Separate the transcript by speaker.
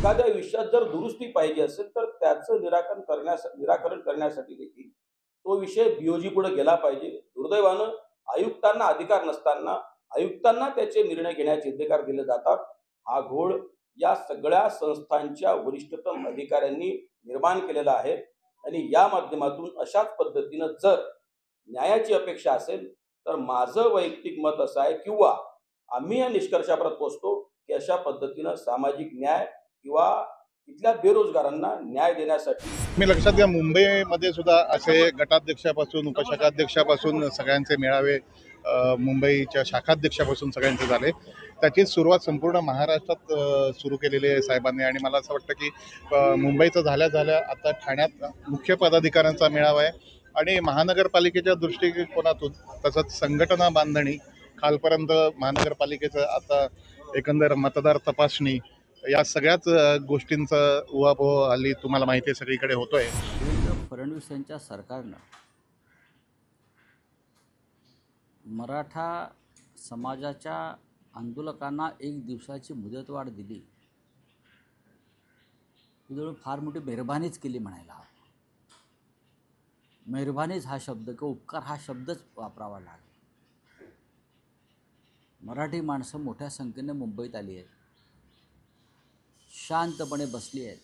Speaker 1: एखाद्या विषयात जर दुरुस्ती पाहिजे असेल तर त्याचं निराकरण करण्यासाठी देखील तो विषय बीओजी पुढे गेला पाहिजे. दुर्दैवानं आयुक्तांना अधिकार नसताना आयुक्तांना त्याचे निर्णय घेण्याचे अधिकार दिले जातात. हा घोळ या सगळ्या संस्थांच्या वरिष्ठतम अधिकाऱ्यांनी निर्माण केलेला आहे आणि या माध्यमातून अशाच पद्धतीनं जर न्यायाची अपेक्षा असेल तर माझं वैयक्तिक मत असं आहे किंवा आम्ही या निष्कर्षापर्यंत पोहोचतो की अशा पद्धतीनं सामाजिक न्याय किंवा इथल्या बेरोजगारांना न्याय देण्यासाठी
Speaker 2: मी लक्षात घ्या, मुंबईमध्ये सुद्धा असे गटाध्यक्षापासून उपशाखाध्यक्षापासून सगळ्यांचे मेळावे मुंबईच्या शाखाध्यक्षापासून सगळ्यांचे झाले. त्याची सुरुवात संपूर्ण महाराष्ट्रात सुरू केलेली आहे साहेबांनी. आणि मला असं वाटतं की मुंबईचं झाल्या आता ठाण्यात मुख्य पदाधिकाऱ्यांचा मेळावा आहे आणि महानगरपालिकेच्या दृष्टिकोनातून तसंच संघटना बांधणी खालपर्यंत महानगरपालिकेचं आता एकंदर मतदार तपासणी या सगळ्याच गोष्टींचा उहापोह हल्ली तुम्हाला माहिती आहे सगळीकडे होतोय.
Speaker 3: देवेंद्र फडणवीस यांच्या सरकारनं मराठा समाजाच्या आंदोलकांना 1 दिवसाची मुदतवाढ दिली. ही जणू फार मोठी मेहरबानीच केली म्हणायला हवं. मेहरबानीच हा शब्द किंवा उपकार हा शब्दच वापरावा लागेल. मराठी माणसं मोठ्या संख्येने मुंबईत आली आहेत, शांतपणे बसली आहेत.